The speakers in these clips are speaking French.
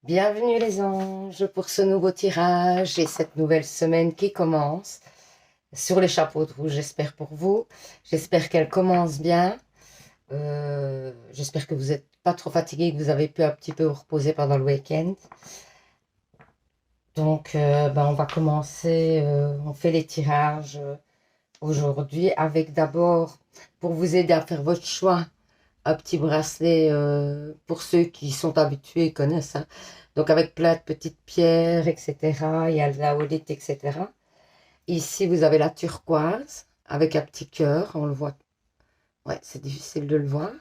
Bienvenue les anges pour ce nouveau tirage et cette nouvelle semaine qui commence sur les chapeaux de roue, j'espère pour vous. J'espère qu'elle commence bien. J'espère que vous n'êtes pas trop fatigué, que vous avez pu un petit peu vous reposer pendant le week-end. Donc, on va commencer, on fait les tirages aujourd'hui avec d'abord, pour vous aider à faire votre choix, un petit bracelet pour ceux qui sont habitués et connaissent, hein. Donc avec plein de petites pierres, etc. Il y a la olite, etc. Ici, vous avez la turquoise avec un petit cœur. On le voit. Ouais, c'est difficile de le voir.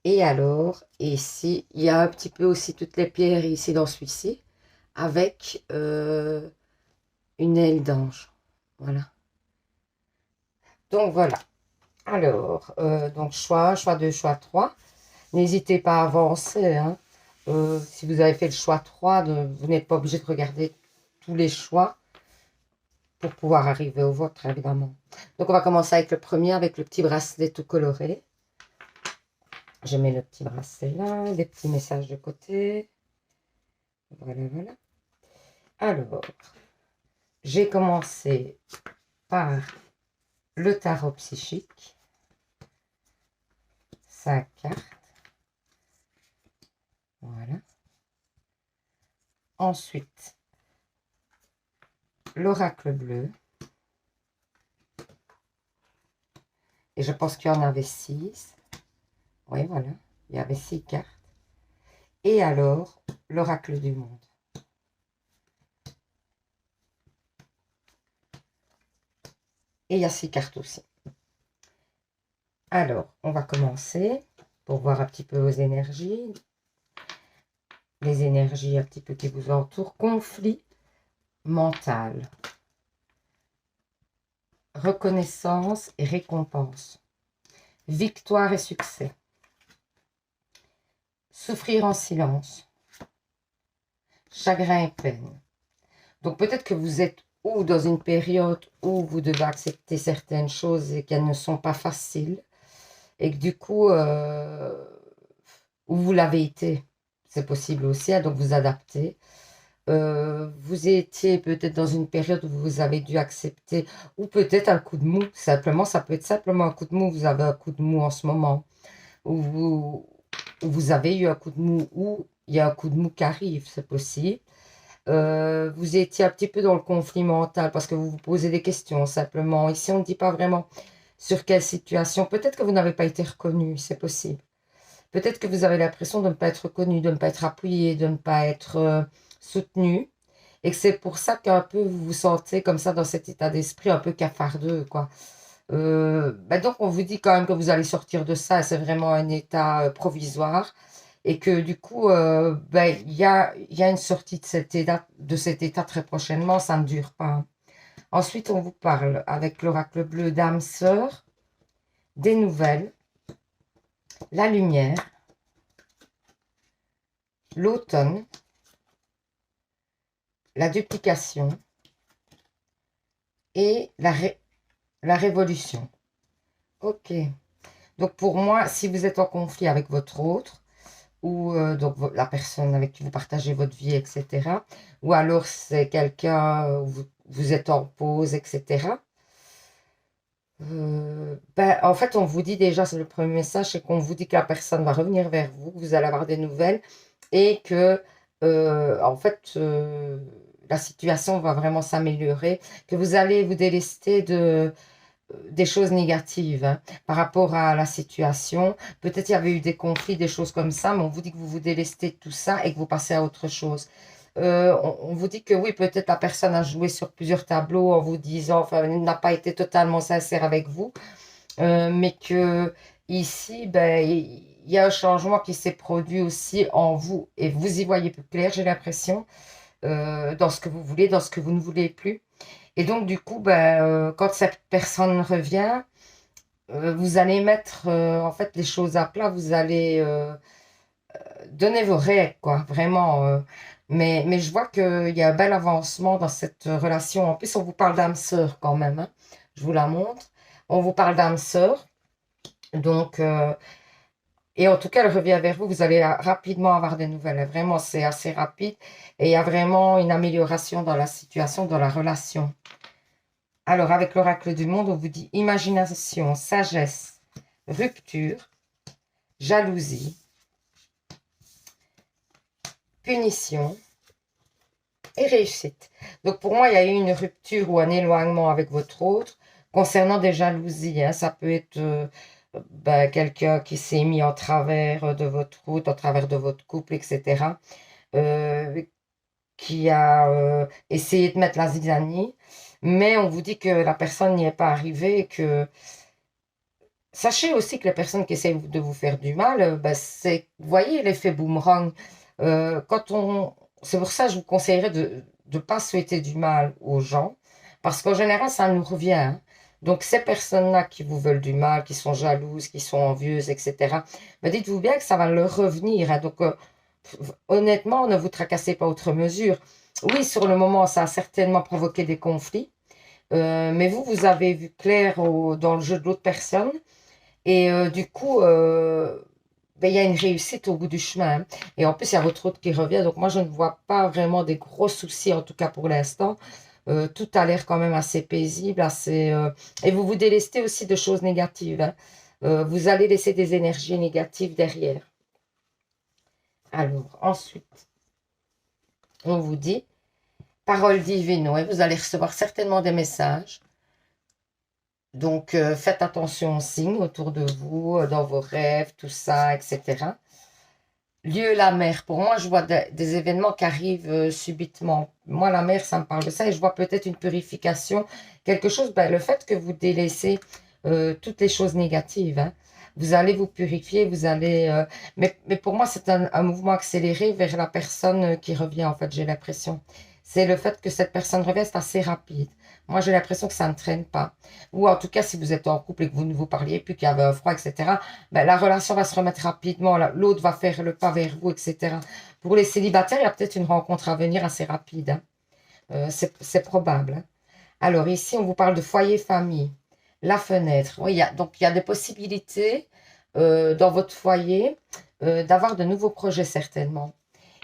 Et alors, ici, il y a un petit peu aussi toutes les pierres ici dans celui-ci avec une aile d'ange. Voilà. Donc voilà. Alors, donc choix 2, choix 3. N'hésitez pas à avancer, hein. Si vous avez fait le choix 3, vous n'êtes pas obligé de regarder tous les choix pour pouvoir arriver au vôtre, évidemment. Donc, on va commencer avec le premier, avec le petit bracelet tout coloré. Je mets le petit bracelet là, les petits messages de côté. Voilà, voilà. Alors, j'ai commencé par le tarot psychique. 5 cartes. Voilà. Ensuite, l'oracle bleu. Et je pense qu'il y en avait 6. Oui, voilà. Il y avait 6 cartes. Et alors, l'oracle du monde. Et il y a 6 cartes aussi. Alors, on va commencer pour voir un petit peu vos énergies. Les énergies un petit peu qui vous entourent. Conflit mental. Reconnaissance et récompense. Victoire et succès. Souffrir en silence. Chagrin et peine. Donc peut-être que vous êtes ou dans une période où vous devez accepter certaines choses et qu'elles ne sont pas faciles. Et que du coup, où vous l'avez été, c'est possible aussi, hein, donc vous adaptez. Vous étiez peut-être dans une période où vous avez dû accepter, ou peut-être un coup de mou, simplement, ça peut être simplement un coup de mou, vous avez un coup de mou en ce moment, où vous avez eu un coup de mou, ou il y a un coup de mou qui arrive, c'est possible. Vous étiez un petit peu dans le conflit mental parce que vous vous posez des questions simplement. Ici, on ne dit pas vraiment sur quelle situation. Peut-être que vous n'avez pas été reconnu, c'est possible. Peut-être que vous avez l'impression de ne pas être reconnu, de ne pas être appuyé, de ne pas être soutenu. Et que c'est pour ça qu'un peu vous vous sentez comme ça dans cet état d'esprit un peu cafardeux, quoi. Donc on vous dit quand même que vous allez sortir de ça, c'est vraiment un état provisoire et que du coup il y a une sortie de cet état très prochainement, ça ne dure pas. Ensuite on vous parle avec l'oracle bleu d'âme sœur, des nouvelles, la lumière, l'automne, la duplication et la révolution. Ok. Donc pour moi, si vous êtes en conflit avec votre autre, ou donc la personne avec qui vous partagez votre vie, etc. Ou alors c'est quelqu'un où vous êtes en pause, etc. En fait, on vous dit déjà, c'est le premier message, c'est qu'on vous dit que la personne va revenir vers vous, que vous allez avoir des nouvelles et que, en fait, la situation va vraiment s'améliorer, que vous allez vous délester des choses négatives, hein, par rapport à la situation. Peut-être il y avait eu des conflits, des choses comme ça, mais on vous dit que vous vous délestez de tout ça et que vous passez à autre chose. On vous dit que oui, peut-être la personne a joué sur plusieurs tableaux en vous disant, enfin, elle n'a pas été totalement sincère avec vous, mais que ici, il y a un changement qui s'est produit aussi en vous et vous y voyez plus clair, j'ai l'impression, dans ce que vous voulez, dans ce que vous ne voulez plus. Et donc, du coup, quand cette personne revient, vous allez mettre en fait les choses à plat, vous allez donner vos règles, quoi, vraiment. Mais je vois qu'il y a un bel avancement dans cette relation. En plus, on vous parle d'âme sœur quand même, hein. Je vous la montre. On vous parle d'âme sœur. Donc, Et en tout cas, elle revient vers vous. Vous allez rapidement avoir des nouvelles. Vraiment, c'est assez rapide. Et il y a vraiment une amélioration dans la situation, dans la relation. Alors, avec l'oracle du monde, on vous dit imagination, sagesse, rupture, jalousie, punition et réussite. Donc, pour moi, il y a eu une rupture ou un éloignement avec votre autre concernant des jalousies. Hein. Ça peut être quelqu'un qui s'est mis en travers de votre route, en travers de votre couple, etc. Qui a essayé de mettre la zizanie, mais on vous dit que la personne n'y est pas arrivée et que sachez aussi que les personnes qui essayent de vous faire du mal, c'est, vous voyez l'effet boomerang. Quand on, c'est pour ça que je vous conseillerais de ne pas souhaiter du mal aux gens, parce qu'en général, ça nous revient. Hein. Donc, ces personnes-là qui vous veulent du mal, qui sont jalouses, qui sont envieuses, etc., dites-vous bien que ça va leur revenir. Hein. Donc, honnêtement, ne vous tracassez pas outre mesure. Oui, sur le moment, ça a certainement provoqué des conflits, mais vous avez vu clair dans le jeu de l'autre personne, et du coup, il y a une réussite au bout du chemin. Hein. Et en plus, il y a votre autre qui revient, donc moi, je ne vois pas vraiment des gros soucis, en tout cas pour l'instant. Tout a l'air quand même assez paisible, assez, et vous vous délestez aussi de choses négatives. Hein. Vous allez laisser des énergies négatives derrière. Alors, ensuite, on vous dit, parole divine, ouais, vous allez recevoir certainement des messages. Donc, faites attention aux signes autour de vous, dans vos rêves, tout ça, etc. Lieu, la mer. Pour moi, je vois des événements qui arrivent subitement. Moi, la mer, ça me parle de ça. Et je vois peut-être une purification, quelque chose, le fait que vous délaissez toutes les choses négatives. Hein. Vous allez vous purifier, vous allez... mais pour moi, c'est un mouvement accéléré vers la personne qui revient, en fait, j'ai l'impression. C'est le fait que cette personne revient, c'est assez rapide. Moi, j'ai l'impression que ça ne traîne pas. Ou en tout cas, si vous êtes en couple et que vous ne vous parliez plus, qu'il y avait un froid, etc., la relation va se remettre rapidement. L'autre va faire le pas vers vous, etc. Pour les célibataires, il y a peut-être une rencontre à venir assez rapide. Hein. C'est probable. Hein. Alors ici, on vous parle de foyer famille. La fenêtre. Oui, donc il y a des possibilités dans votre foyer d'avoir de nouveaux projets certainement.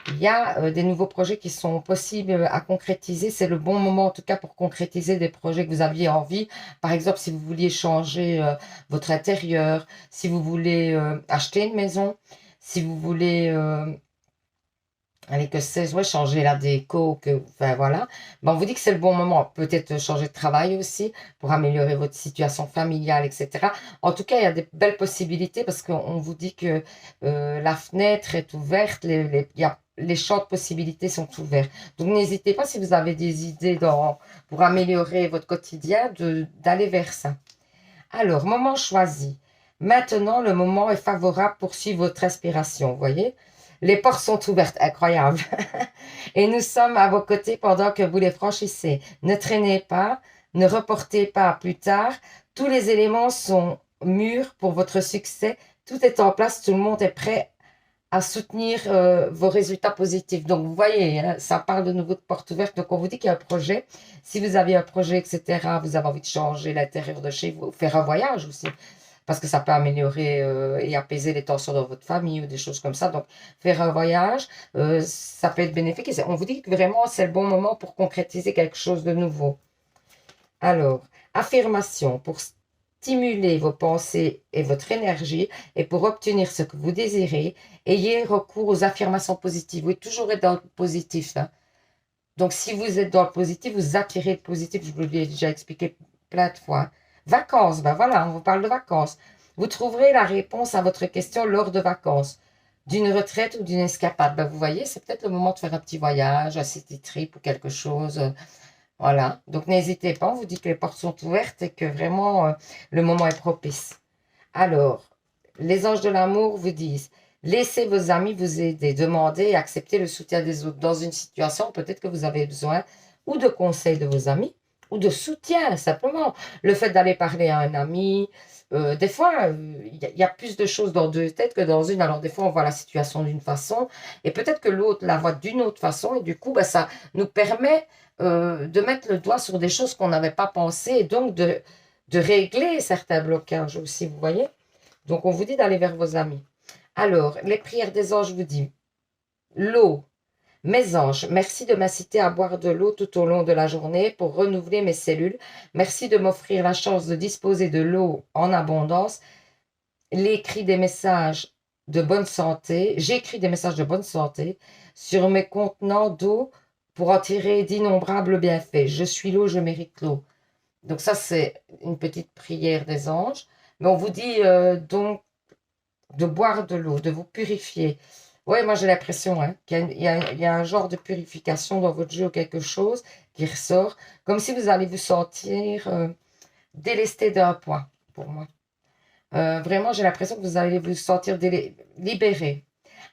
Il y a des nouveaux projets qui sont possibles à concrétiser. C'est le bon moment, en tout cas, pour concrétiser des projets que vous aviez envie. Par exemple, si vous vouliez changer votre intérieur, si vous voulez acheter une maison, si vous voulez, allez, que sais-je, ouais, changer la déco, enfin voilà. On vous dit que c'est le bon moment. Peut-être changer de travail aussi pour améliorer votre situation familiale, etc. En tout cas, il y a des belles possibilités parce qu'on vous dit que la fenêtre est ouverte, les champs de possibilités sont ouverts. Donc, n'hésitez pas si vous avez des idées pour améliorer votre quotidien, d'aller vers ça. Alors, moment choisi. Maintenant, le moment est favorable pour suivre votre respiration. Vous voyez? Les portes sont ouvertes. Incroyable. Et nous sommes à vos côtés pendant que vous les franchissez. Ne traînez pas, ne reportez pas à plus tard. Tous les éléments sont mûrs pour votre succès. Tout est en place, tout le monde est prêt à soutenir vos résultats positifs. Donc, vous voyez, hein, ça parle de nouveau de porte ouverte. Donc, on vous dit qu'il y a un projet. Si vous avez un projet, etc., vous avez envie de changer l'intérieur de chez vous, faire un voyage aussi, parce que ça peut améliorer et apaiser les tensions dans votre famille ou des choses comme ça. Donc, faire un voyage, ça peut être bénéfique. Et on vous dit que vraiment, c'est le bon moment pour concrétiser quelque chose de nouveau. Alors, affirmation pour stimuler vos pensées et votre énergie et pour obtenir ce que vous désirez, ayez recours aux affirmations positives. Oui, toujours être dans le positif. Hein. Donc, si vous êtes dans le positif, vous attirez le positif. Je vous l'ai déjà expliqué plein de fois. Vacances, voilà, on vous parle de vacances. Vous trouverez la réponse à votre question lors de vacances, d'une retraite ou d'une escapade. Vous voyez, c'est peut-être le moment de faire un petit voyage, un city trip ou quelque chose. Voilà, donc n'hésitez pas, on vous dit que les portes sont ouvertes et que vraiment le moment est propice. Alors, les anges de l'amour vous disent, laissez vos amis vous aider, demandez et acceptez le soutien des autres. Dans une situation, peut-être que vous avez besoin ou de conseils de vos amis ou de soutien, simplement. Le fait d'aller parler à un ami, des fois, il y a plus de choses dans deux têtes que dans une. Alors, des fois, on voit la situation d'une façon et peut-être que l'autre la voit d'une autre façon et du coup, ça nous permet de mettre le doigt sur des choses qu'on n'avait pas pensé et donc de régler certains blocages aussi, vous voyez. Donc, on vous dit d'aller vers vos amis. Alors, les prières des anges vous disent l'eau. Mes anges, merci de m'inciter à boire de l'eau tout au long de la journée pour renouveler mes cellules. Merci de m'offrir la chance de disposer de l'eau en abondance. J'écris des messages de bonne santé sur mes contenants d'eau pour en tirer d'innombrables bienfaits. Je suis l'eau, je mérite l'eau. Donc ça, c'est une petite prière des anges. Mais on vous dit donc de boire de l'eau, de vous purifier. Oui, moi j'ai l'impression qu'il y a un genre de purification dans votre jeu ou quelque chose qui ressort, comme si vous allez vous sentir délesté d'un poids, pour moi. Vraiment, j'ai l'impression que vous allez vous sentir libéré.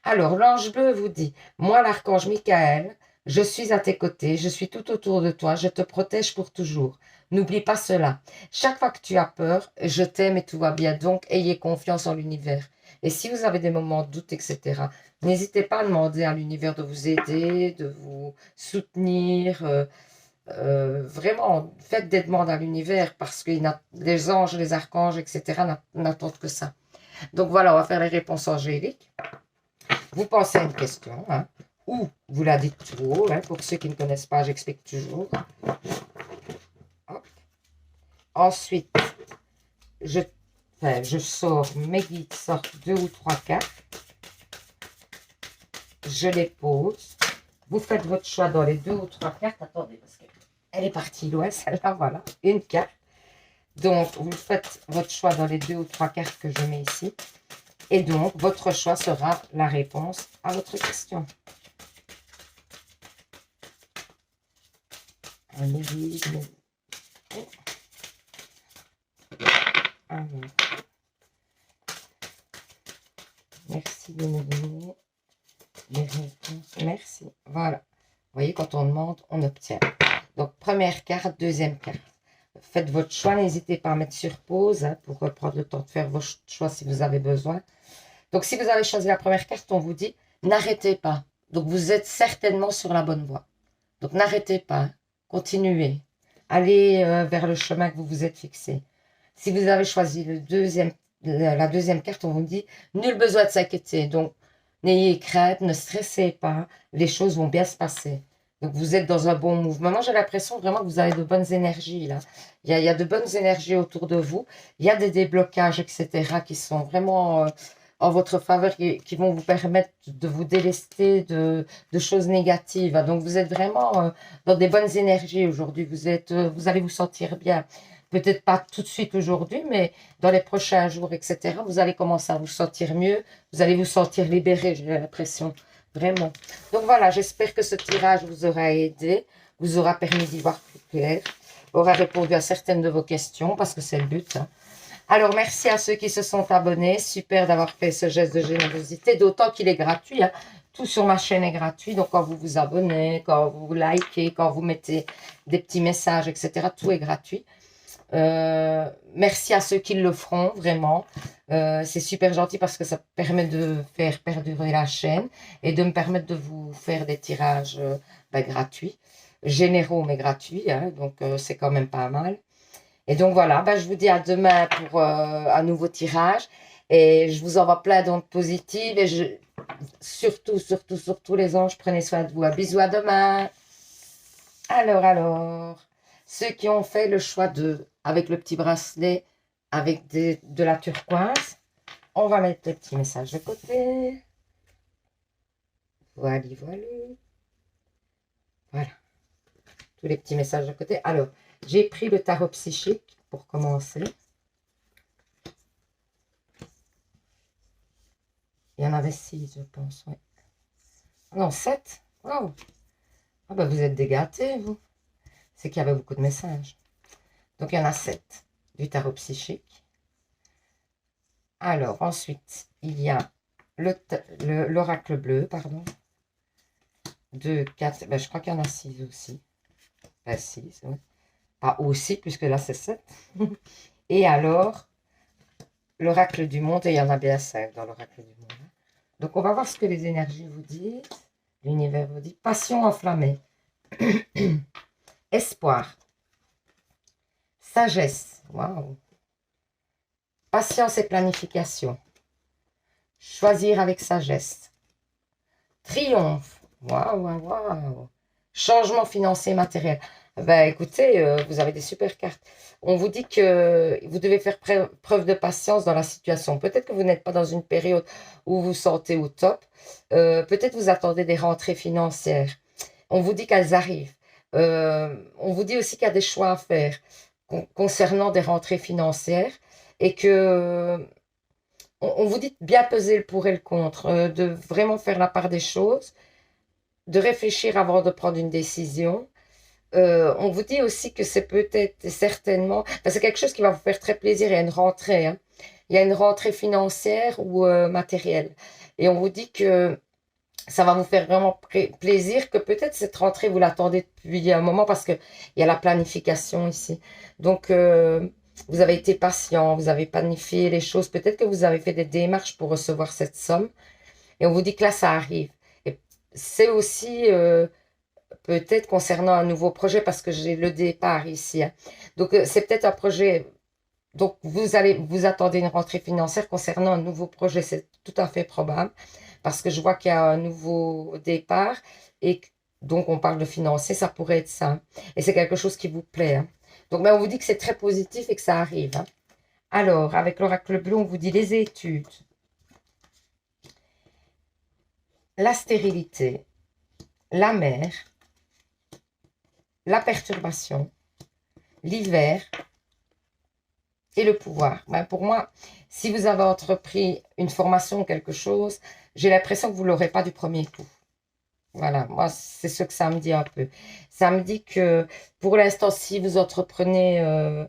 Alors, l'ange bleu vous dit, moi l'archange Michael, je suis à tes côtés, je suis tout autour de toi, je te protège pour toujours. N'oublie pas cela. Chaque fois que tu as peur, je t'aime et tout va bien. Donc, ayez confiance en l'univers. Et si vous avez des moments de doute, etc., n'hésitez pas à demander à l'univers de vous aider, de vous soutenir. Vraiment, faites des demandes à l'univers parce que les anges, les archanges, etc., n'attendent que ça. Donc voilà, on va faire les réponses angéliques. Vous pensez à une question, ou vous la dites tout haut. Pour ceux qui ne connaissent pas, j'explique toujours. Hop. Ensuite, je sors mes guides, sortent 2 ou 3 cartes. Je les pose. Vous faites votre choix dans les 2 ou 3 cartes. Attendez, parce qu'elle est partie loin, celle-là, voilà, une carte. Donc, vous faites votre choix dans les 2 ou 3 cartes que je mets ici. Et donc, votre choix sera la réponse à votre question. Allez. Alors. Merci de me donner les réponses. Merci. Voilà. Vous voyez, quand on demande, on obtient. Donc, première carte, deuxième carte. Faites votre choix. N'hésitez pas à mettre sur pause pour prendre le temps de faire vos choix si vous avez besoin. Donc, si vous avez choisi la première carte, on vous dit n'arrêtez pas. Donc, vous êtes certainement sur la bonne voie. Donc, n'arrêtez pas. Continuez. Allez vers le chemin que vous vous êtes fixé. Si vous avez choisi la deuxième carte, on vous dit nul besoin de s'inquiéter. Donc, n'ayez crainte, ne stressez pas. Les choses vont bien se passer. Donc, vous êtes dans un bon mouvement. Moi, j'ai l'impression vraiment que vous avez de bonnes énergies, là. Il y a de bonnes énergies autour de vous. Il y a des déblocages, etc., qui sont vraiment en votre faveur, qui vont vous permettre de vous délester de choses négatives. Donc, vous êtes vraiment dans des bonnes énergies aujourd'hui. Vous allez vous sentir bien. Peut-être pas tout de suite aujourd'hui, mais dans les prochains jours, etc., vous allez commencer à vous sentir mieux. Vous allez vous sentir libéré, j'ai l'impression. Vraiment. Donc voilà, j'espère que ce tirage vous aura aidé, vous aura permis d'y voir plus clair, aura répondu à certaines de vos questions, parce que c'est le but. Alors, merci à ceux qui se sont abonnés. Super d'avoir fait ce geste de générosité, d'autant qu'il est gratuit. Tout sur ma chaîne est gratuit. Donc, quand vous vous abonnez, quand vous likez, quand vous mettez des petits messages, etc., tout est gratuit. Merci à ceux qui le feront, vraiment. C'est super gentil parce que ça permet de faire perdurer la chaîne et de me permettre de vous faire des tirages gratuits, généraux mais gratuits. Donc, c'est quand même pas mal. Et donc voilà, je vous dis à demain pour un nouveau tirage. Et je vous envoie plein d'ondes positives. Et surtout les anges, prenez soin de vous. Un bisou à demain. Alors, ceux qui ont fait le choix avec le petit bracelet, avec de la turquoise, on va mettre les petits messages de côté. Voilà. Voilà. Tous les petits messages de côté. Alors, j'ai pris le tarot psychique pour commencer. Il y en avait 6, je pense. Ouais. Non, 7. Wow. Ah vous êtes dégâtés, vous. C'est qu'il y avait beaucoup de messages. Donc, il y en a 7 du tarot psychique. Alors, ensuite, il y a l'oracle bleu, pardon. 2, 4, je crois qu'il y en a 6 aussi. 6, oui. Pas aussi, puisque là, c'est 7. Et alors, l'oracle du monde, et il y en a bien 5 dans l'oracle du monde. Donc, on va voir ce que les énergies vous disent. L'univers vous dit. Passion enflammée. Espoir. Sagesse. Waouh. Patience et planification. Choisir avec sagesse. Triomphe. Waouh, waouh, waouh. Changement financier matériel. Ben, écoutez, vous avez des super cartes. On vous dit que vous devez faire preuve de patience dans la situation. Peut-être que vous n'êtes pas dans une période où vous vous sentez au top. Peut-être vous attendez des rentrées financières. On vous dit qu'elles arrivent. On vous dit aussi qu'il y a des choix à faire concernant des rentrées financières et que on vous dit de bien peser le pour et le contre, de vraiment faire la part des choses, de réfléchir avant de prendre une décision. On vous dit aussi que c'est peut-être et certainement, enfin, c'est quelque chose qui va vous faire très plaisir. Il y a une rentrée, hein. Il y a une rentrée financière ou matérielle. Et on vous dit que ça va vous faire vraiment plaisir, que peut-être cette rentrée, vous l'attendez depuis un moment parce qu'il y a la planification ici. Donc, vous avez été patient, vous avez planifié les choses. Peut-être que vous avez fait des démarches pour recevoir cette somme. Et on vous dit que là, ça arrive. Et c'est aussi peut-être concernant un nouveau projet parce que j'ai le départ ici, hein. Donc, c'est peut-être un projet. Donc, vous attendez une rentrée financière concernant un nouveau projet. C'est tout à fait probable parce que je vois qu'il y a un nouveau départ et donc on parle de financier, ça pourrait être ça. Et c'est quelque chose qui vous plaît, hein. Donc, mais on vous dit que c'est très positif et que ça arrive, hein. Alors, avec l'oracle bleu, on vous dit les études, la stérilité, la mer, la perturbation, l'hiver et le pouvoir. Ben, pour moi, si vous avez entrepris une formation ou quelque chose, j'ai l'impression que vous ne l'aurez pas du premier coup. Voilà, moi, c'est ce que ça me dit un peu. Ça me dit que pour l'instant, si vous entreprenez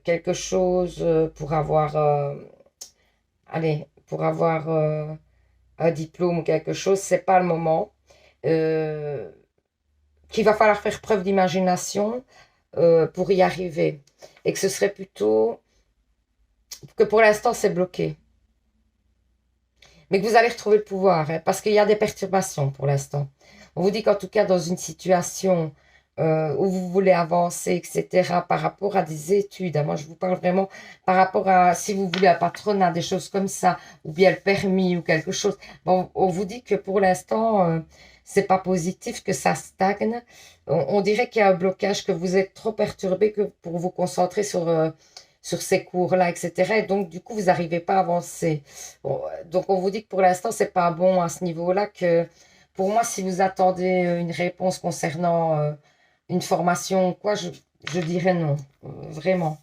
quelque chose pour avoir, allez, pour avoir un diplôme ou quelque chose, c'est pas le moment. Euh, Qu'il va falloir faire preuve d'imagination pour y arriver. Et que ce serait plutôt que pour l'instant, c'est bloqué. Mais que vous allez retrouver le pouvoir, hein, parce qu'il y a des perturbations pour l'instant. On vous dit qu'en tout cas, dans une situation où vous voulez avancer, etc., par rapport à des études, hein, moi je vous parle vraiment par rapport à si vous voulez un patronat, des choses comme ça, ou bien le permis ou quelque chose. Bon, on vous dit que pour l'instant, c'est pas positif, que ça stagne. On dirait qu'il y a un blocage, que vous êtes trop perturbé que pour vous concentrer sur ces cours-là, etc. Et donc, du coup, vous n'arrivez pas à avancer. Bon, donc, on vous dit que pour l'instant, c'est pas bon à ce niveau-là. Que pour moi, si vous attendez une réponse concernant une formation ou quoi, je dirais non, vraiment.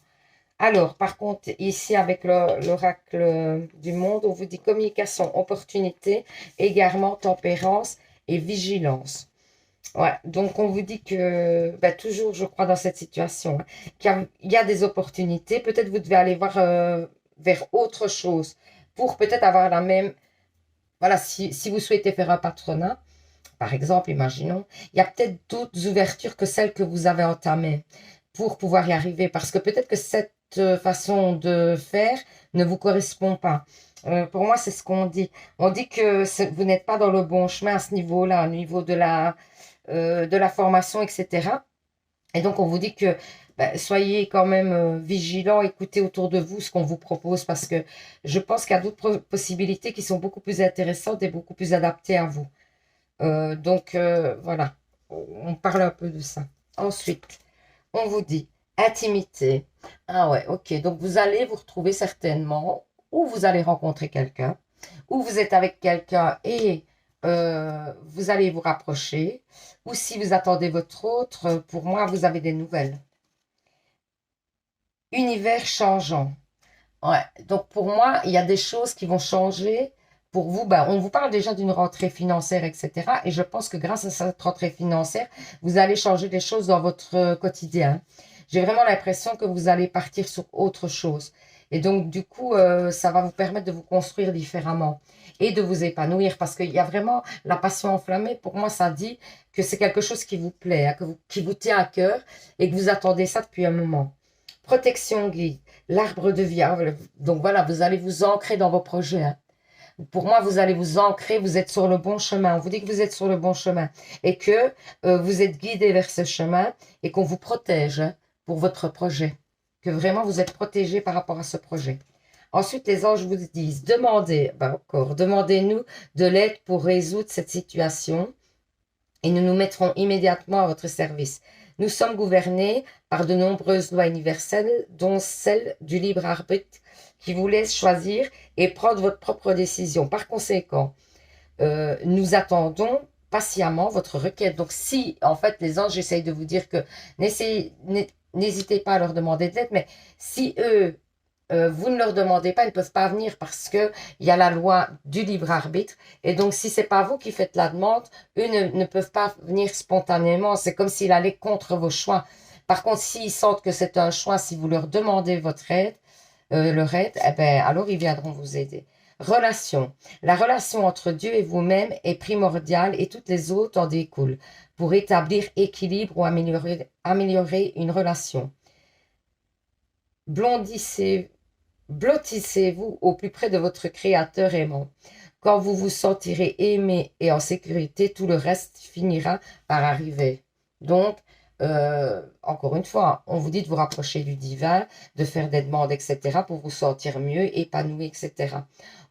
Alors, par contre, ici, avec l'oracle du monde, on vous dit communication, opportunité, égarement, tempérance et vigilance. Ouais, donc on vous dit que, bah, toujours, je crois, dans cette situation, hein, qu'il y a des opportunités. Peut-être vous devez aller voir vers autre chose pour peut-être avoir la même. Voilà, si vous souhaitez faire un patronat, par exemple, imaginons, il y a peut-être d'autres ouvertures que celles que vous avez entamées pour pouvoir y arriver. Parce que peut-être que cette façon de faire ne vous correspond pas. Pour moi, c'est ce qu'on dit. On dit que vous n'êtes pas dans le bon chemin à ce niveau-là, au niveau de la formation, etc. Et donc, on vous dit que ben, soyez quand même vigilants, écoutez autour de vous ce qu'on vous propose parce que je pense qu'il y a d'autres possibilités qui sont beaucoup plus intéressantes et beaucoup plus adaptées à vous. Donc, voilà, on parle un peu de ça. Ensuite, on vous dit intimité. Ah ouais, ok. Donc, vous allez vous retrouver certainement ou vous allez rencontrer quelqu'un ou vous êtes avec quelqu'un et vous allez vous rapprocher ou si vous attendez votre autre, pour moi, vous avez des nouvelles. Univers changeant. Ouais. Donc pour moi, il y a des choses qui vont changer. Pour vous, ben, on vous parle déjà d'une rentrée financière, etc. Et je pense que grâce à cette rentrée financière, vous allez changer des choses dans votre quotidien. J'ai vraiment l'impression que vous allez partir sur autre chose. Et donc, du coup, ça va vous permettre de vous construire différemment et de vous épanouir parce qu'il y a vraiment la passion enflammée. Pour moi, ça dit que c'est quelque chose qui vous plaît, hein, qui vous tient à cœur et que vous attendez ça depuis un moment. Protection guide, l'arbre de vie. Donc voilà, vous allez vous ancrer dans vos projets, hein. Pour moi, vous allez vous ancrer, vous êtes sur le bon chemin. On vous dit que vous êtes sur le bon chemin et que vous êtes guidé vers ce chemin et qu'on vous protège, hein, pour votre projet. Que vraiment vous êtes protégé par rapport à ce projet. Ensuite, les anges vous disent, demandez, encore, demandez-nous de l'aide pour résoudre cette situation et nous nous mettrons immédiatement à votre service. Nous sommes gouvernés par de nombreuses lois universelles, dont celle du libre arbitre qui vous laisse choisir et prendre votre propre décision. Par conséquent, nous attendons patiemment votre requête. Donc si, en fait, les anges essayent de vous dire que n'hésitez pas à leur demander de l'aide, mais si eux, vous ne leur demandez pas, ils ne peuvent pas venir parce qu'il y a la loi du libre arbitre. Et donc, si ce n'est pas vous qui faites la demande, eux ne peuvent pas venir spontanément. C'est comme s'ils allaient contre vos choix. Par contre, s'ils sentent que c'est un choix, si vous leur demandez votre aide, leur aide, eh ben, alors ils viendront vous aider. Relation. La relation entre Dieu et vous-même est primordiale et toutes les autres en découlent pour établir équilibre ou améliorer une relation. Blottissez-vous au plus près de votre Créateur aimant. Quand vous vous sentirez aimé et en sécurité, tout le reste finira par arriver. Donc, encore une fois, on vous dit de vous rapprocher du divin, de faire des demandes, etc., pour vous sentir mieux, épanoui, etc.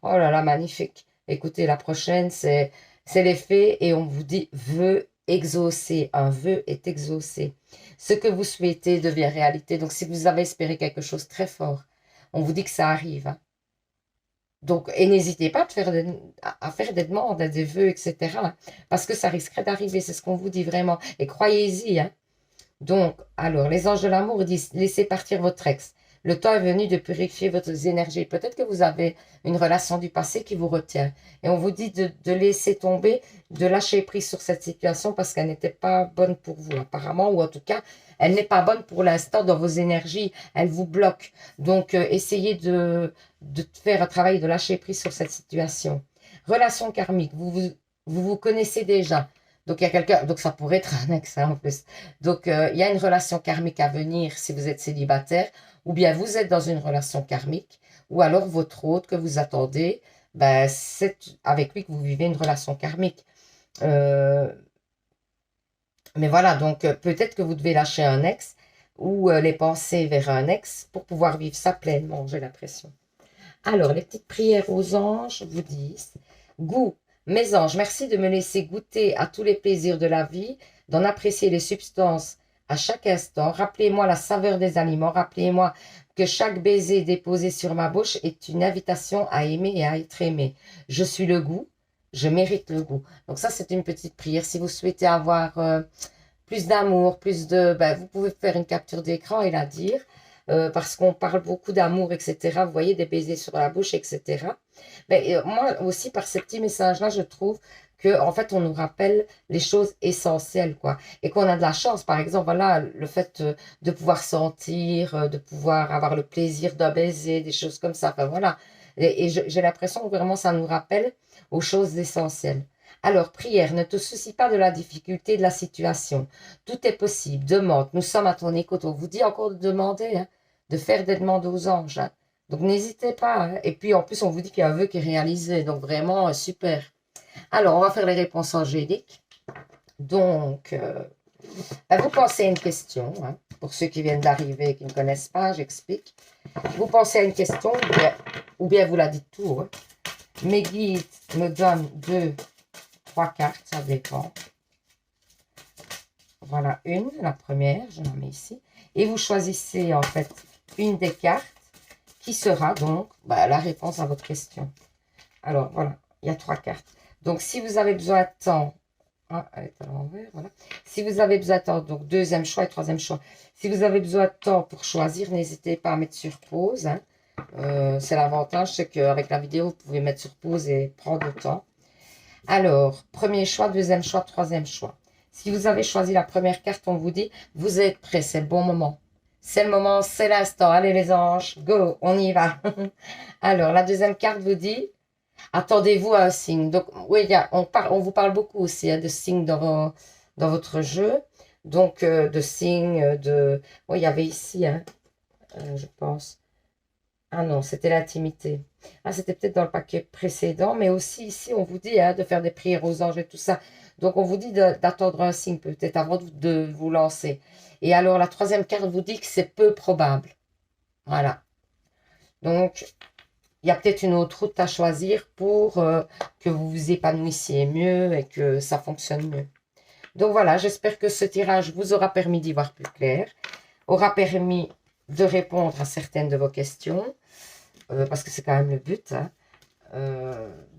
Oh là là, magnifique. Écoutez, la prochaine, c'est les faits et on vous dit vœu exaucé. Un vœu est exaucé. Ce que vous souhaitez devient réalité. Donc, si vous avez espéré quelque chose très fort, on vous dit que ça arrive. Hein. Donc, et n'hésitez pas à faire des demandes, des vœux, etc. Hein, parce que ça risquerait d'arriver. C'est ce qu'on vous dit vraiment. Et croyez-y. Hein. Donc, alors, les anges de l'amour disent, laissez partir votre ex. Le temps est venu de purifier votre énergie. Peut-être que vous avez une relation du passé qui vous retient. Et on vous dit de laisser tomber, de lâcher prise sur cette situation parce qu'elle n'était pas bonne pour vous, apparemment. Ou en tout cas, elle n'est pas bonne pour l'instant dans vos énergies. Elle vous bloque. Donc, essayez de faire un travail de lâcher prise sur cette situation. Relation karmique. Vous connaissez déjà. Donc, il y a quelqu'un, donc ça pourrait être un ex hein, en plus. Donc, il y a une relation karmique à venir si vous êtes célibataire, ou bien vous êtes dans une relation karmique, ou alors votre hôte que vous attendez, ben, c'est avec lui que vous vivez une relation karmique. Mais voilà, donc peut-être que vous devez lâcher un ex ou les pensées vers un ex pour pouvoir vivre ça pleinement, j'ai l'impression. Alors, les petites prières aux anges vous disent, goût. Mes anges, merci de me laisser goûter à tous les plaisirs de la vie, d'en apprécier les substances à chaque instant. Rappelez-moi la saveur des aliments. Rappelez-moi que chaque baiser déposé sur ma bouche est une invitation à aimer et à être aimé. Je suis le goût, je mérite le goût. Donc ça, c'est une petite prière. Si vous souhaitez avoir plus d'amour, vous pouvez faire une capture d'écran et la dire. Parce qu'on parle beaucoup d'amour, etc. Vous voyez, des baisers sur la bouche, etc. Mais moi aussi, par ces petits messages-là, je trouve que en fait, on nous rappelle les choses essentielles, quoi. Et qu'on a de la chance, par exemple, voilà, le fait de pouvoir sentir, de pouvoir avoir le plaisir d'un baiser, des choses comme ça. Enfin, voilà. Et j'ai l'impression que vraiment, ça nous rappelle aux choses essentielles. Alors, prière, ne te soucie pas de la difficulté de la situation. Tout est possible. Demande. Nous sommes à ton écoute. On vous dit encore de demander, hein, de faire des demandes aux anges. Hein. Donc, n'hésitez pas. Hein. Et puis, en plus, on vous dit qu'il y a un vœu qui est réalisé. Donc, vraiment, super. Alors, on va faire les réponses angéliques. Donc, vous pensez à une question. Hein, pour ceux qui viennent d'arriver et qui ne connaissent pas, j'explique. Vous pensez à une question ou bien vous la dites tout. Hein. Mes guides me donnent 3 cartes, ça dépend. Voilà la première, je la mets ici. Et vous choisissez en fait une des cartes qui sera donc la réponse à votre question. Alors voilà, il y a 3 cartes. Donc si vous avez besoin de temps, elle est à l'envers, voilà. Si vous avez besoin de temps, donc deuxième choix et troisième choix. Si vous avez besoin de temps pour choisir, n'hésitez pas à mettre sur pause. Hein. C'est l'avantage, c'est qu'avec la vidéo, vous pouvez mettre sur pause et prendre le temps. Alors, premier choix, deuxième choix, troisième choix. Si vous avez choisi la première carte, on vous dit, vous êtes prêts, c'est le bon moment. C'est le moment, c'est l'instant. Allez les anges, go, on y va. Alors, la deuxième carte vous dit, attendez-vous à un signe. Donc, oui, on vous parle beaucoup aussi hein, de signes dans votre jeu. Donc, de signes, il y avait ici, hein, je pense. Ah non, c'était l'intimité. Ah, c'était peut-être dans le paquet précédent, mais aussi ici, on vous dit hein, de faire des prières aux anges et tout ça. Donc, on vous dit d'attendre un signe peut-être avant de vous lancer. Et alors, la troisième carte vous dit que c'est peu probable. Voilà. Donc, il y a peut-être une autre route à choisir pour que vous vous épanouissiez mieux et que ça fonctionne mieux. Donc voilà, j'espère que ce tirage vous aura permis d'y voir plus clair, aura permis de répondre à certaines de vos questions, parce que c'est quand même le but, hein.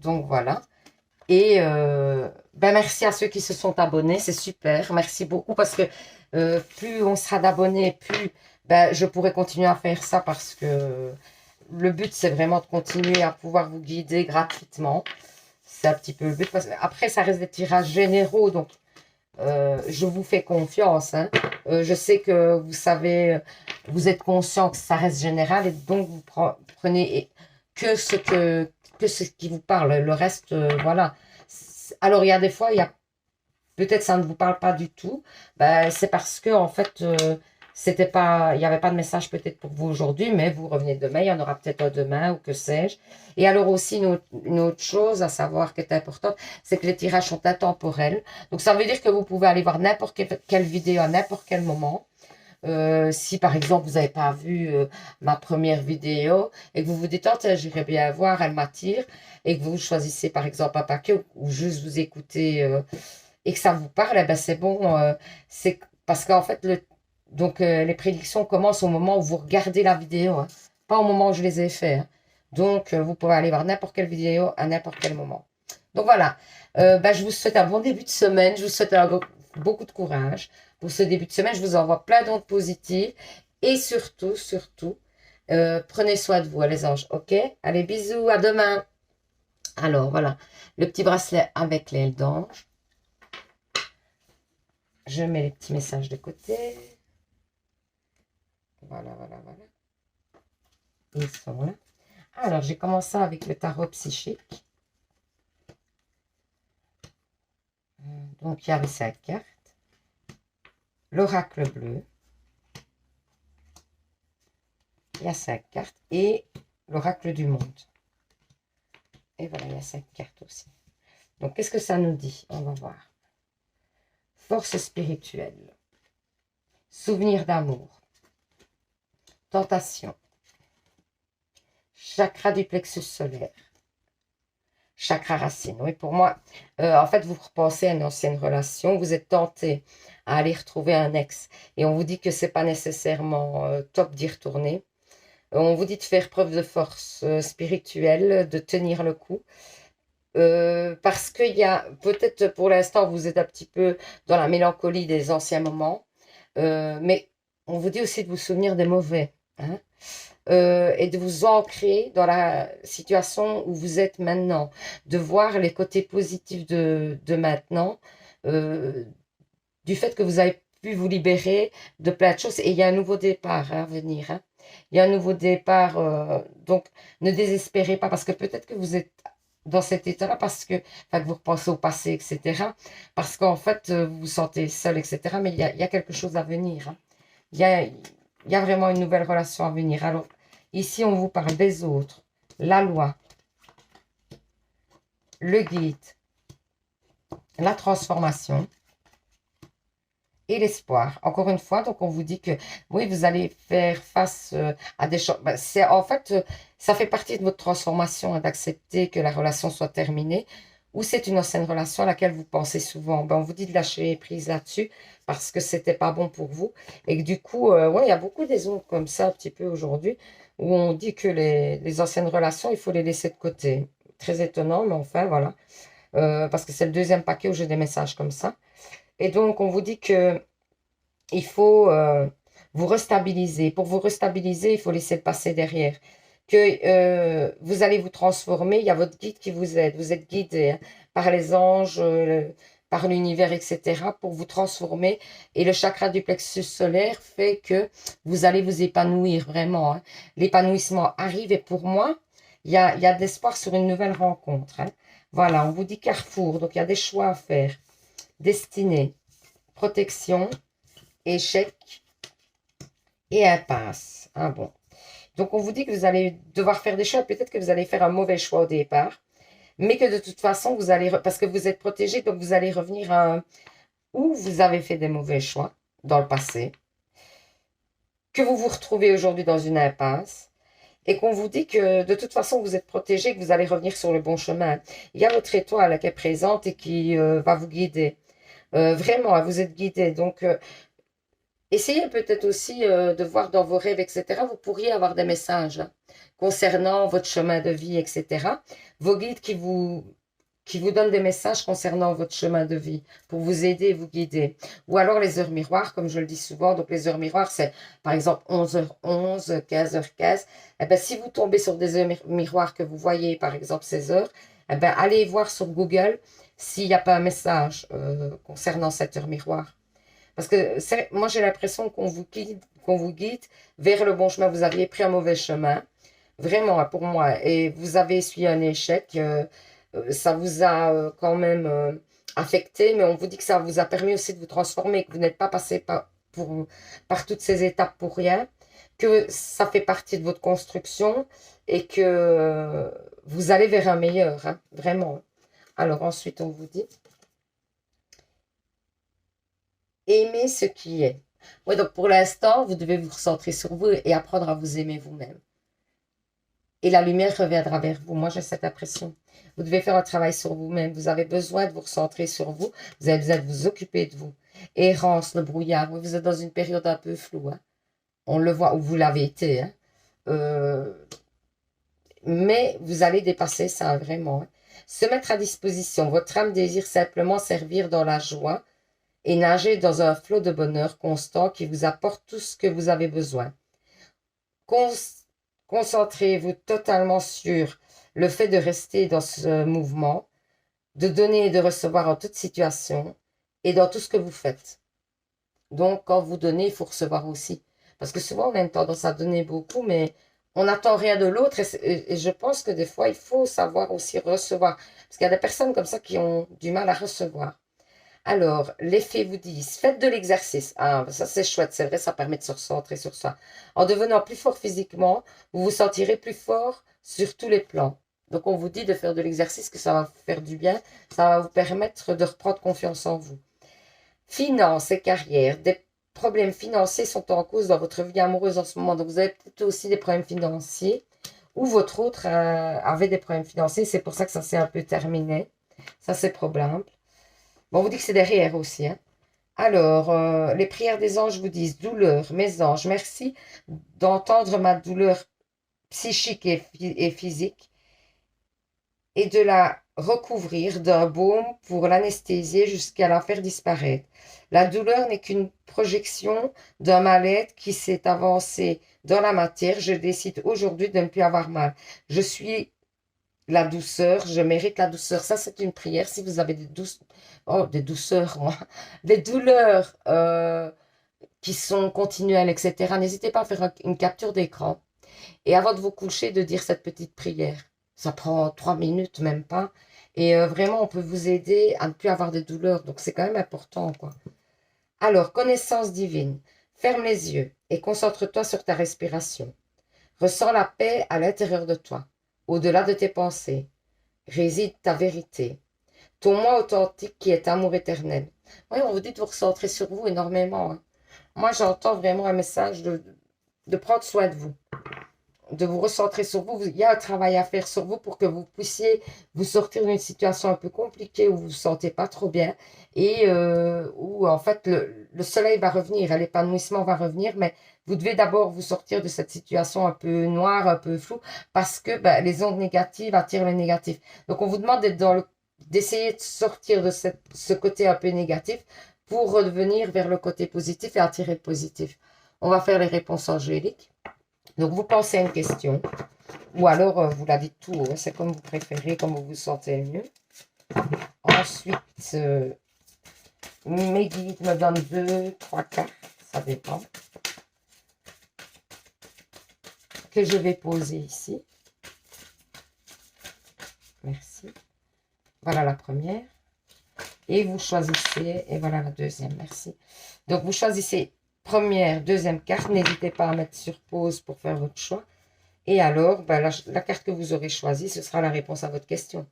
Donc voilà. Et ben merci à ceux qui se sont abonnés, c'est super. Merci beaucoup parce que plus on sera d'abonnés, plus ben, je pourrai continuer à faire ça parce que le but, c'est vraiment de continuer à pouvoir vous guider gratuitement. C'est un petit peu le but. Parce que après, ça reste des tirages généraux, donc je vous fais confiance, hein. Je sais que vous savez, vous êtes conscient que ça reste général et donc vous prenez que ce qui vous parle. Le reste, voilà. Alors, il y a des fois, il y a peut-être ça ne vous parle pas du tout. Ben, c'est parce que, en fait, c'était pas, il n'y avait pas de message peut-être pour vous aujourd'hui, mais vous revenez demain, il y en aura peut-être un demain ou que sais-je. Et alors aussi, une autre chose à savoir qui est importante, c'est que les tirages sont intemporels. Donc, ça veut dire que vous pouvez aller voir n'importe quelle vidéo à n'importe quel moment. Si par exemple vous n'avez pas vu ma première vidéo et que vous vous dites, oh, tiens, j'irais bien voir, elle m'attire, et que vous choisissez par exemple un paquet ou juste vous écoutez et que ça vous parle, eh ben c'est bon. C'est parce qu'en fait, les prédictions commencent au moment où vous regardez la vidéo, hein, pas au moment où je les ai fait, hein. Donc, vous pouvez aller voir n'importe quelle vidéo à n'importe quel moment. Donc voilà, ben, je vous souhaite un bon début de semaine, je vous souhaite beaucoup de courage pour ce début de semaine. Je vous envoie plein d'ondes positives et surtout, surtout, prenez soin de vous, les anges, ok? Allez, bisous, à demain. Alors, voilà, le petit bracelet avec l'aile d'ange. Je mets les petits messages de côté. Voilà, voilà, voilà. Ils sont là. Alors, j'ai commencé avec le tarot psychique. Donc, il y avait 5 cartes. L'oracle bleu. Il y a 5 cartes. Et l'oracle du monde. Et voilà, il y a 5 cartes aussi. Donc, qu'est-ce que ça nous dit? On va voir. Force spirituelle. Souvenir d'amour. Tentation. Chakra du plexus solaire. Chakra racine. Oui, pour moi, en fait, vous repensez à une ancienne relation, vous êtes tenté à aller retrouver un ex et on vous dit que c'est pas nécessairement top d'y retourner. On vous dit de faire preuve de force spirituelle, de tenir le coup. Parce qu'il y a, peut-être pour l'instant, vous êtes un petit peu dans la mélancolie des anciens moments, mais on vous dit aussi de vous souvenir des mauvais, hein. Et de vous ancrer dans la situation où vous êtes maintenant, de voir les côtés positifs de maintenant, euh, du fait que vous avez pu vous libérer de plein de choses. Et il y a un nouveau départ, hein, à venir, hein. Il y a un nouveau départ, donc ne désespérez pas, parce que peut-être que vous êtes dans cet état-là, parce que, enfin, que vous repensez au passé, etc., parce qu'en fait, vous vous sentez seul, etc., mais il y a quelque chose à venir, hein. Il y a vraiment une nouvelle relation à venir. Alors, ici, on vous parle des autres, la loi, le guide, la transformation et l'espoir. Encore une fois, donc on vous dit que oui, vous allez faire face à des choses. Ben, c'est en fait, ça fait partie de votre transformation, hein, d'accepter que la relation soit terminée ou c'est une ancienne relation à laquelle vous pensez souvent. Ben, on vous dit de lâcher prise là-dessus parce que c'était pas bon pour vous et que du coup, ouais, il y a beaucoup d'exemples comme ça un petit peu aujourd'hui où on dit que les anciennes relations, il faut les laisser de côté. Très étonnant, mais enfin voilà. Parce que c'est le deuxième paquet où j'ai des messages comme ça. Et donc, on vous dit que il faut vous restabiliser. Pour vous restabiliser, il faut laisser le passé derrière. Que vous allez vous transformer. Il y a votre guide qui vous aide. Vous êtes guidé, hein, par les anges, par l'univers, etc. pour vous transformer. Et le chakra du plexus solaire fait que vous allez vous épanouir vraiment, hein. L'épanouissement arrive et pour moi, il y a de l'espoir sur une nouvelle rencontre, hein. Voilà, on vous dit carrefour. Donc, il y a des choix à faire. Destinée, protection, échec et impasse. Ah bon. Donc, on vous dit que vous allez devoir faire des choix. Peut-être que vous allez faire un mauvais choix au départ. Mais que de toute façon, vous allez... Parce que vous êtes protégé, donc vous allez revenir à où vous avez fait des mauvais choix dans le passé. Que vous vous retrouvez aujourd'hui dans une impasse. et qu'on vous dit que de toute façon vous êtes protégé, que vous allez revenir sur le bon chemin. Il y a votre étoile qui est présente et qui va vous guider. Vraiment, vous êtes guidé. Donc, essayez peut-être aussi de voir dans vos rêves, etc. Vous pourriez avoir des messages hein, concernant votre chemin de vie, etc. Vos guides qui vous donnent des messages concernant votre chemin de vie pour vous aider et vous guider. Ou alors les heures miroirs, comme je le dis souvent. Donc les heures miroirs, c'est par exemple 11h11, 15h15. Eh ben, si vous tombez sur des heures miroirs que vous voyez, par exemple ces heures, eh ben, allez voir sur Google s'il n'y a pas un message concernant cette heure miroir. Parce que moi, j'ai l'impression qu'on vous guide vers le bon chemin. Vous aviez pris un mauvais chemin, vraiment, pour moi, et vous avez essuyé un échec. Ça vous a quand même affecté, mais on vous dit que ça vous a permis aussi de vous transformer, que vous n'êtes pas passé par toutes ces étapes pour rien, que ça fait partie de votre construction et que vous allez vers un meilleur, hein, vraiment. Alors ensuite, on vous dit aimer ce qui est. Oui, donc pour l'instant, vous devez vous recentrer sur vous et apprendre à vous aimer vous-même. Et la lumière reviendra vers vous. Moi, j'ai cette impression. Vous devez faire un travail sur vous-même. Vous avez besoin de vous recentrer sur vous. Vous avez besoin de vous occuper de vous. Errance, le brouillard. Oui, vous êtes dans une période un peu floue. Hein. On le voit, ou vous l'avez été. Hein. Mais vous allez dépasser ça, vraiment. Hein. Se mettre à disposition. Votre âme désire simplement servir dans la joie et nager dans un flot de bonheur constant qui vous apporte tout ce que vous avez besoin. Concentrez-vous totalement sur le fait de rester dans ce mouvement, de donner et de recevoir en toute situation et dans tout ce que vous faites. Donc, quand vous donnez, il faut recevoir aussi. Parce que souvent, on a une tendance à donner beaucoup, mais on n'attend rien de l'autre. Et je pense que des fois, il faut savoir aussi recevoir. Parce qu'il y a des personnes comme ça qui ont du mal à recevoir. Alors, les fées vous disent, faites de l'exercice. Ah, ça c'est chouette, c'est vrai, ça permet de se recentrer sur soi. En devenant plus fort physiquement, vous vous sentirez plus fort sur tous les plans. Donc, on vous dit de faire de l'exercice, que ça va vous faire du bien, ça va vous permettre de reprendre confiance en vous. Finances et carrière, des problèmes financiers sont en cause dans votre vie amoureuse en ce moment. Donc, vous avez peut-être aussi des problèmes financiers ou votre autre avait des problèmes financiers. C'est pour ça que ça s'est un peu terminé. Ça, c'est probable. Bon, on vous dit que c'est derrière aussi. Hein. Alors, les prières des anges vous disent, douleur, mes anges, merci d'entendre ma douleur psychique et physique et de la recouvrir d'un baume pour l'anesthésier jusqu'à la faire disparaître. La douleur n'est qu'une projection d'un mal-être qui s'est avancé dans la matière. Je décide aujourd'hui de ne plus avoir mal. Je suis la douceur, je mérite la douceur. Ça, c'est une prière. Si vous avez des douceurs, moi, des douleurs qui sont continuelles, etc., n'hésitez pas à faire une capture d'écran. Et avant de vous coucher, de dire cette petite prière. Ça prend 3 minutes, même pas. Et vraiment, on peut vous aider à ne plus avoir des douleurs. Donc, c'est quand même important, quoi. Alors, connaissance divine. Ferme les yeux et concentre-toi sur ta respiration. Ressens la paix à l'intérieur de toi. Au-delà de tes pensées, réside ta vérité. Ton moi authentique qui est amour éternel. Oui, on vous dit de vous recentrer sur vous énormément. Hein. Moi, j'entends vraiment un message de prendre soin de vous, de vous recentrer sur vous. Il y a un travail à faire sur vous pour que vous puissiez vous sortir d'une situation un peu compliquée où vous ne vous sentez pas trop bien et où en fait le soleil va revenir, l'épanouissement va revenir, mais vous devez d'abord vous sortir de cette situation un peu noire, un peu floue, parce que les ondes négatives attirent le négatif. Donc on vous demande d'essayer de sortir de ce côté un peu négatif pour revenir vers le côté positif et attirer le positif. On va faire les réponses angéliques. Donc, vous pensez à une question, ou alors vous la dites tout haut, hein, c'est comme vous préférez, comme vous vous sentez le mieux. Ensuite, mes guides me donnent 2, 3 cartes, ça dépend, que je vais poser ici. Merci. Voilà la première. Et vous choisissez, et voilà la deuxième, merci. Donc, vous choisissez première, deuxième carte. N'hésitez pas à mettre sur pause pour faire votre choix. Et alors, la carte que vous aurez choisie, ce sera la réponse à votre question.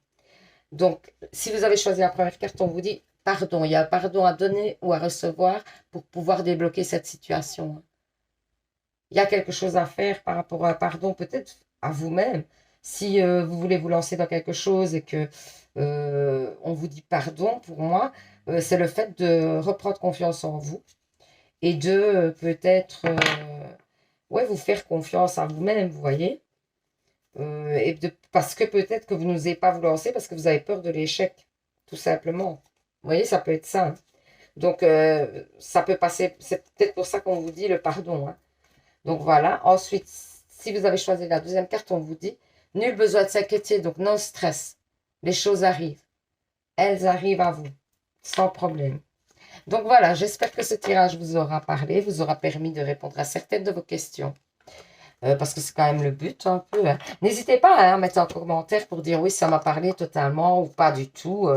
Donc, si vous avez choisi la première carte, on vous dit pardon. Il y a un pardon à donner ou à recevoir pour pouvoir débloquer cette situation. Il y a quelque chose à faire par rapport à un pardon. Peut-être à vous-même. Si vous voulez vous lancer dans quelque chose et que on vous dit pardon, pour moi, c'est le fait de reprendre confiance en vous et de peut-être ouais, vous faire confiance à vous-même, vous voyez. Parce que peut-être que vous n'osez pas vous lancer parce que vous avez peur de l'échec, tout simplement. Vous voyez, ça peut être ça, hein. Donc, ça peut passer, c'est peut-être pour ça qu'on vous dit le pardon, hein. Donc, voilà. Ensuite, si vous avez choisi la deuxième carte, on vous dit, nul besoin de s'inquiéter, donc non stress. Les choses arrivent. Elles arrivent à vous, sans problème. Donc, voilà, j'espère que ce tirage vous aura parlé, vous aura permis de répondre à certaines de vos questions. Parce que c'est quand même le but un peu, hein. N'hésitez pas hein, à mettre en commentaire pour dire oui, ça m'a parlé totalement ou pas du tout.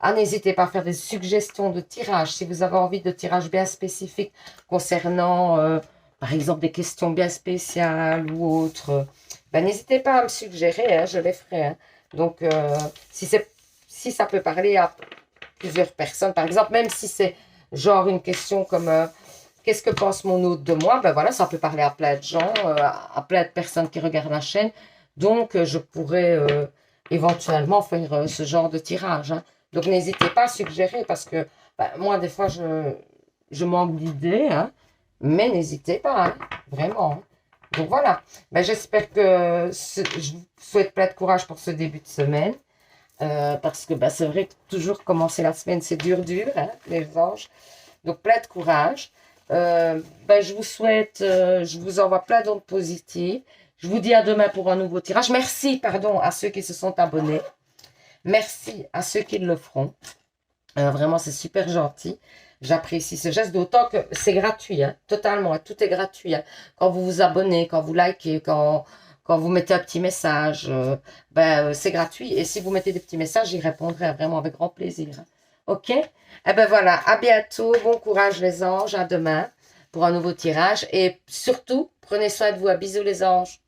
N'hésitez pas à faire des suggestions de tirage. Si vous avez envie de tirages bien spécifiques concernant, par exemple, des questions bien spéciales ou autres, ben, n'hésitez pas à me suggérer, hein, je les ferai, hein. Donc, si ça peut parler à plusieurs personnes, par exemple, même si c'est genre une question comme qu'est-ce que pense mon hôte de moi, ben voilà, ça peut parler à plein de gens, à plein de personnes qui regardent la chaîne. Donc, je pourrais éventuellement faire ce genre de tirage, hein. Donc, n'hésitez pas à suggérer parce que ben, moi, des fois, je manque d'idées, hein, mais n'hésitez pas, hein, vraiment, hein. Donc, voilà. Ben, j'espère que je vous souhaite plein de courage pour ce début de semaine. Parce que ben, c'est vrai que toujours commencer la semaine, c'est dur, hein, les anges. Donc, plein de courage. Ben, je vous souhaite, je vous envoie plein d'ondes positives. Je vous dis à demain pour un nouveau tirage. Merci, pardon, à ceux qui se sont abonnés. Merci à ceux qui le feront. Vraiment, c'est super gentil. J'apprécie ce geste, d'autant que c'est gratuit, hein, totalement. Hein, tout est gratuit. Hein. Quand vous vous abonnez, quand vous likez, quand vous mettez un petit message, ben, c'est gratuit. Et si vous mettez des petits messages, j'y répondrai vraiment avec grand plaisir. Hein. OK? Eh ben voilà, à bientôt. Bon courage les anges. À demain pour un nouveau tirage. Et surtout, prenez soin de vous. Bisous les anges.